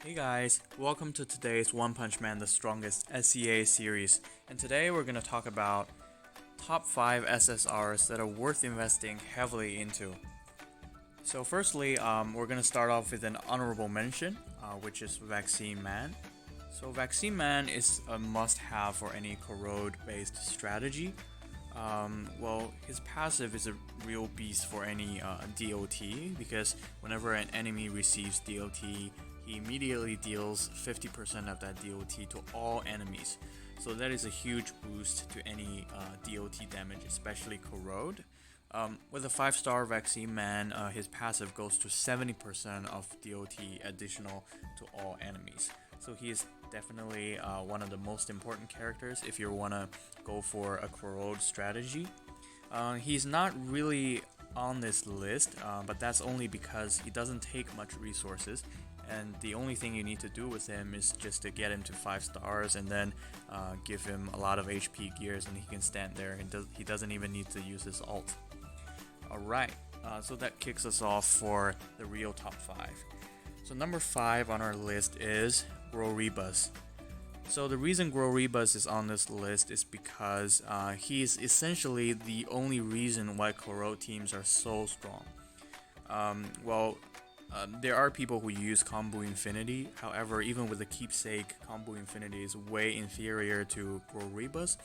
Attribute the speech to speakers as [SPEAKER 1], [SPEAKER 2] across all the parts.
[SPEAKER 1] Hey guys, welcome to today's One Punch Man the Strongest SEA series, and today we're going to talk about top 5 SSRs that are worth investing heavily into. So firstly, we're going to start off with an honorable mention, which is Vaccine Man. So Vaccine Man is a must-have for any corrode-based strategy. His passive is a real beast for any DOT because whenever an enemy receives DOT, he immediately deals 50% of that DOT to all enemies. So that is a huge boost to any DOT damage, especially corrode. With a 5-star Vaccine Man, his passive goes to 70% of DOT additional to all enemies. So he is definitely one of the most important characters if you want to go for a corrode strategy. He's not really on this list, but that's only because he doesn't take much resources, and the only thing you need to do with him is just to get him to 5 stars and then give him a lot of HP gears and he can stand there and he doesn't even need to use his ult. Alright, so that kicks us off for the real top 5. So number 5 on our list is Grorebus. So the reason Grorebus is on this list is because he is essentially the only reason why corrode teams are so strong. There are people who use Combo Infinity. However, even with the keepsake, Combo Infinity is way inferior to Grorebus,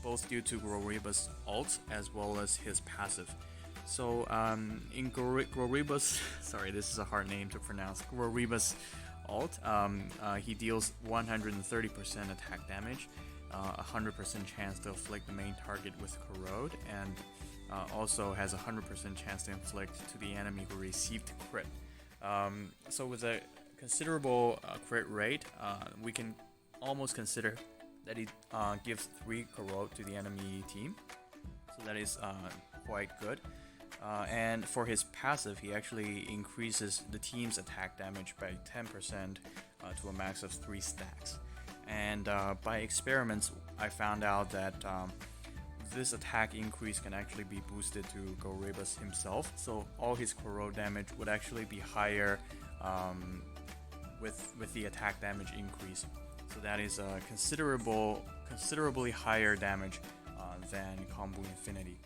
[SPEAKER 1] both due to Grorebus' ult as well as his passive. So in Grorebus, sorry, this is a hard name to pronounce. Grorebus ult, he deals 130% attack damage, 100% chance to afflict the main target with corrode, and also has a 100% chance to inflict to the enemy who received crit. So with a considerable crit rate, we can almost consider that he gives 3 corrode to the enemy team. So that is quite good. And for his passive, he actually increases the team's attack damage by 10% to a max of 3 stacks. And by experiments, I found out that this attack increase can actually be boosted to Grorebus himself, so all his corrode damage would actually be higher with the attack damage increase. So that is a considerably higher damage than Combo Infinity.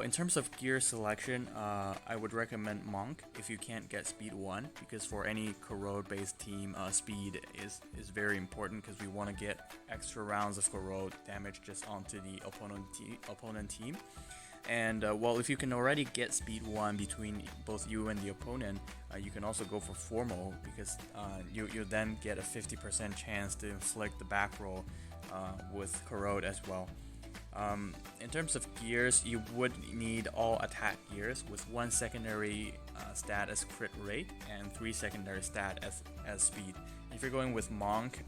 [SPEAKER 1] In terms of gear selection, I would recommend Monk if you can't get Speed 1, because for any corrode-based team, speed is very important because we want to get extra rounds of corrode damage just onto the opponent team. And if you can already get Speed 1 between both you and the opponent, you can also go for Formal because you then get a 50% chance to inflict the back roll with corrode as well. In terms of gears, you would need all attack gears with 1 secondary stat as crit rate and 3 secondary stat as speed. If you're going with Monk,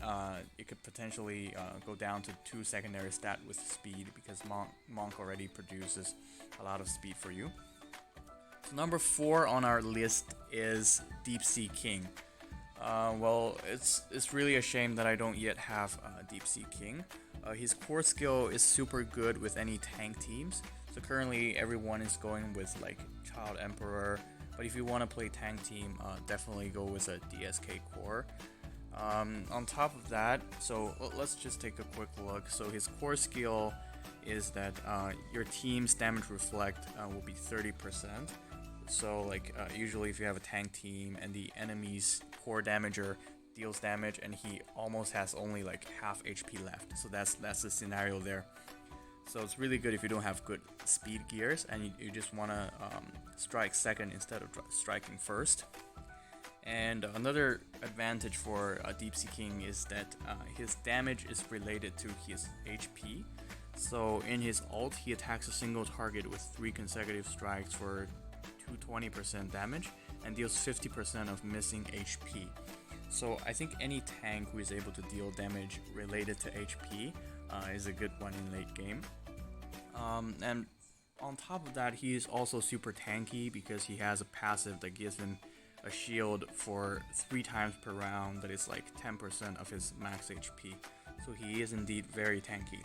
[SPEAKER 1] it could potentially go down to 2 secondary stat with speed because Monk already produces a lot of speed for you. So number 4 on our list is Deep Sea King. It's really a shame that I don't yet have Deep Sea King. His core skill is super good with any tank teams. So currently everyone is going with like Child Emperor, but if you want to play tank team, definitely go with a DSK core. On top of that, so let's just take a quick look. So his core skill is that your team's damage reflect will be 30%. So usually if you have a tank team and the enemy's core damager deals damage and he almost has only like half HP left, so that's the scenario there. So it's really good if you don't have good speed gears and you just want to strike second instead of striking first. And another advantage for Deep Sea King is that his damage is related to his HP. So in his ult, he attacks a single target with 3 consecutive strikes for 220% damage and deals 50% of missing HP. So I think any tank who is able to deal damage related to HP is a good one in late game. And on top of that, he is also super tanky because he has a passive that gives him a shield for 3 times per round that is like 10% of his max HP. So he is indeed very tanky.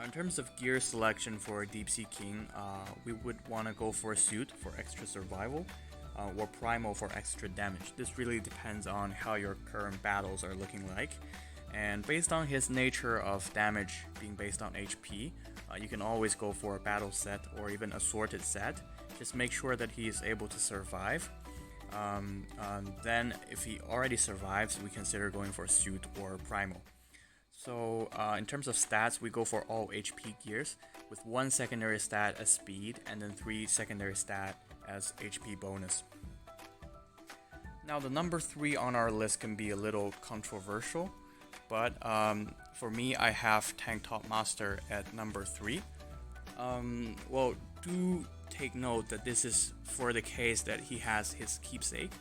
[SPEAKER 1] In terms of gear selection for Deep Sea King, we would want to go for a suit for extra survival. or primal for extra damage. This really depends on how your current battles are looking like. And based on his nature of damage being based on HP, you can always go for a battle set or even a sorted set. Just make sure that he is able to survive. Then if he already survives, we consider going for suit or primal. So in terms of stats, we go for all HP gears with 1 secondary stat as speed and then 3 secondary stat as HP bonus. Now the number 3 on our list can be a little controversial, but for me I have Tank Top Master at number 3. Well, do take note that this is for the case that he has his keepsake.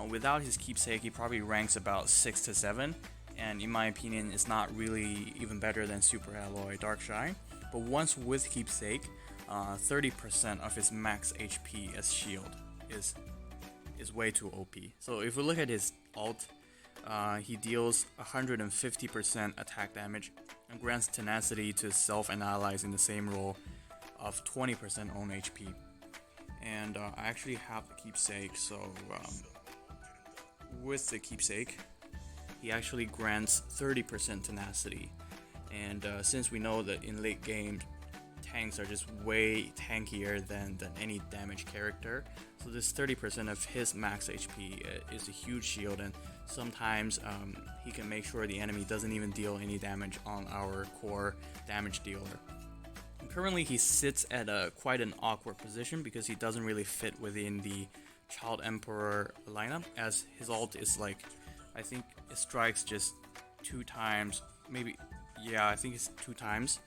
[SPEAKER 1] Without his keepsake, he probably ranks about 6 to 7, and in my opinion is not really even better than Super Alloy Darkshine. But once with keepsake, 30% of his max HP as shield is way too OP. So if we look at his ult, he deals 150% attack damage and grants tenacity to self and allies in the same role of 20% own HP. And I actually have the keepsake, so with the keepsake, he actually grants 30% tenacity. And since we know that in late game, tanks are just way tankier than any damage character, so this 30% of his max HP is a huge shield, and sometimes he can make sure the enemy doesn't even deal any damage on our core damage dealer. And currently he sits at quite an awkward position because he doesn't really fit within the Child Emperor lineup, as his ult is like, I think it strikes just 2 times, maybe, yeah, I think it's 2 times.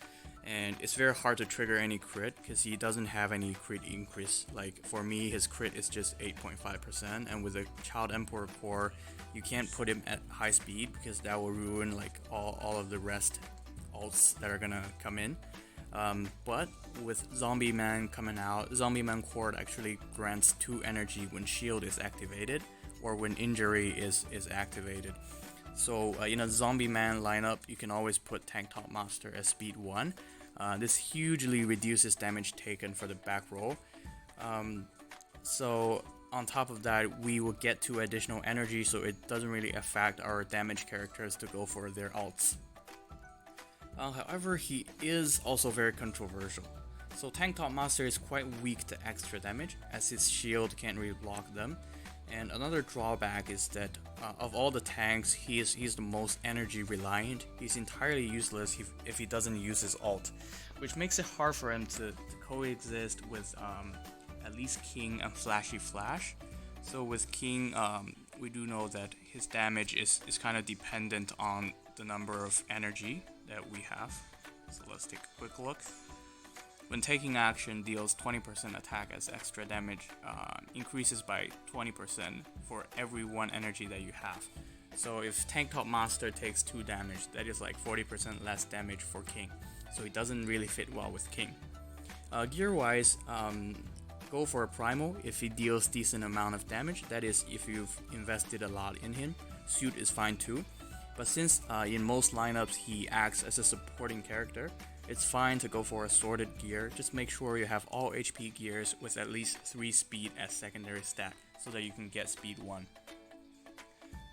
[SPEAKER 1] And it's very hard to trigger any crit because he doesn't have any crit increase. Like for me, his crit is just 8.5%, and with a Child Emperor core, you can't put him at high speed because that will ruin like all of the rest ults that are gonna come in. But with Zombie Man coming out, Zombie Man core actually grants 2 energy when shield is activated or when injury is activated. So in a Zombie Man lineup, you can always put Tank Top Master as speed 1. This hugely reduces damage taken for the back row. So on top of that, we will get 2 additional energy, so it doesn't really affect our damage characters to go for their ults. However, he is also very controversial. So Tank Top Master is quite weak to extra damage, as his shield can't really block them. And another drawback is that of all the tanks, he's the most energy reliant. He's entirely useless if he doesn't use his ult, which makes it hard for him to coexist with at least King and Flashy Flash. So with King, we do know that his damage is kind of dependent on the number of energy that we have. So let's take a quick look. When taking action, deals 20% attack as extra damage, increases by 20% for every 1 energy that you have. So if Tank Top Master takes 2 damage, that is like 40% less damage for King. So he doesn't really fit well with King. Gear wise, go for a primal if he deals decent amount of damage. That is if you've invested a lot in him. Suit is fine too. But since in most lineups he acts as a supporting character, it's fine to go for a sorted gear. Just make sure you have all HP gears with at least 3 speed as secondary stat so that you can get speed 1.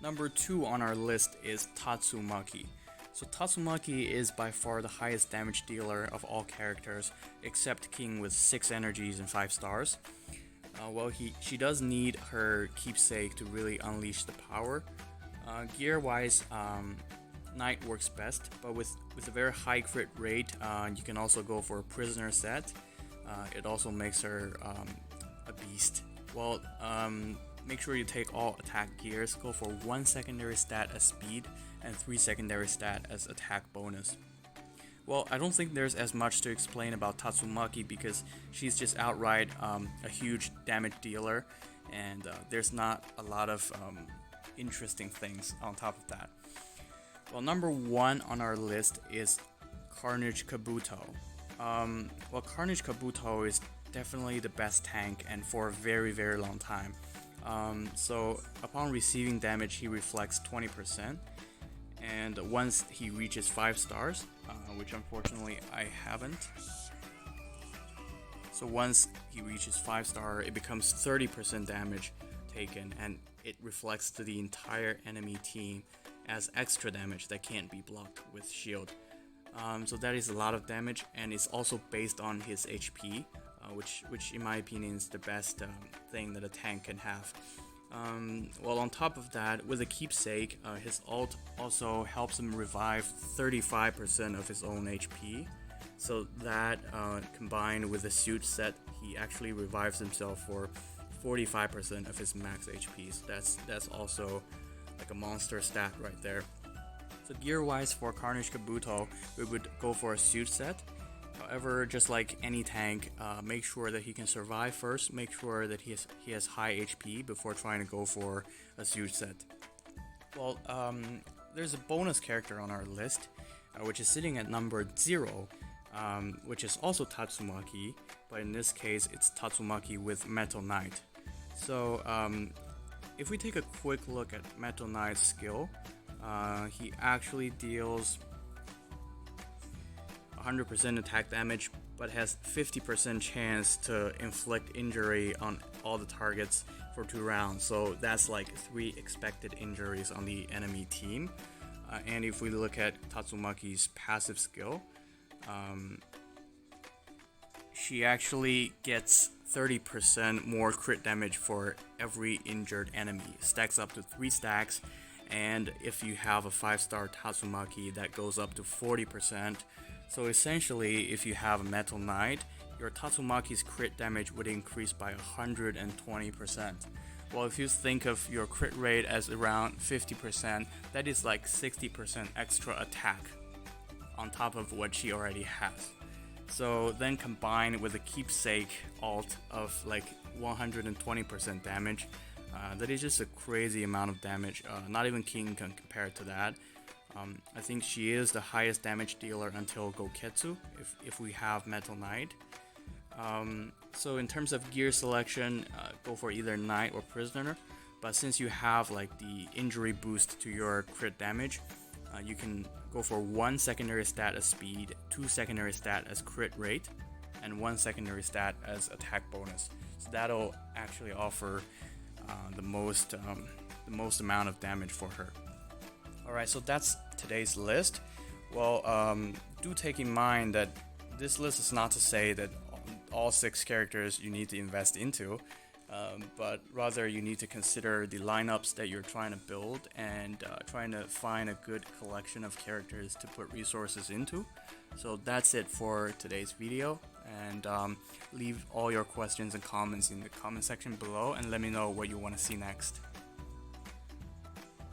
[SPEAKER 1] Number 2 on our list is Tatsumaki. So Tatsumaki is by far the highest damage dealer of all characters except King with 6 energies and 5 stars. Well, she does need her keepsake to really unleash the power. Gear wise, Knight works best, but with a very high crit rate, you can also go for a prisoner set. It also makes her a beast. Well, make sure you take all attack gears, go for 1 secondary stat as speed and 3 secondary stat as attack bonus. Well, I don't think there's as much to explain about Tatsumaki because she's just outright a huge damage dealer, and there's not a lot of interesting things on top of that. Well, number 1 on our list is Carnage Kabuto. Well, Carnage Kabuto is definitely the best tank and for a very long time. So upon receiving damage, he reflects 20%, and once he reaches 5 stars, which unfortunately I haven't. So once he reaches 5 star, it becomes 30% damage taken, and it reflects to the entire enemy team as extra damage that can't be blocked with shield. So that is a lot of damage, and it's also based on his HP, which in my opinion is the best thing that a tank can have. Well, on top of that, with a keepsake, his ult also helps him revive 35% of his own HP. So that combined with the suit set, he actually revives himself for 45% of his max HP. So that's also like a monster stat right there. So gear wise for Carnage Kabuto, we would go for a suit set. However, just like any tank, make sure that he can survive first. Make sure that he has high HP before trying to go for a suit set. Well, there's a bonus character on our list, which is sitting at number 0, which is also Tatsumaki, but in this case it's Tatsumaki with Metal Knight. So if we take a quick look at Metal Knight's skill, he actually deals 100% attack damage, but has 50% chance to inflict injury on all the targets for 2 rounds. So that's like 3 expected injuries on the enemy team. And if we look at Tatsumaki's passive skill, she actually gets 30% more crit damage for every injured enemy. Stacks up to 3 stacks, and if you have a 5-star Tatsumaki, that goes up to 40%. So essentially, if you have a Metal Knight, your Tatsumaki's crit damage would increase by 120%. Well, if you think of your crit rate as around 50%, that is like 60% extra attack on top of what she already has. So then combined with a keepsake ult of like 120% damage, that is just a crazy amount of damage. Not even King can compare to that. I think she is the highest damage dealer until Goketsu, if we have Metal Knight. So in terms of gear selection, go for either Knight or Prisoner. But since you have like the injury boost to your crit damage, you can go for 1 secondary stat as speed, 2 secondary stat as crit rate, and 1 secondary stat as attack bonus. So that'll actually offer the most amount of damage for her. Alright, so that's today's list. Well, do take in mind that this list is not to say that all 6 characters you need to invest into, but rather you need to consider the lineups that you're trying to build and trying to find a good collection of characters to put resources into. So that's it for today's video, and leave all your questions and comments in the comment section below and let me know what you want to see next.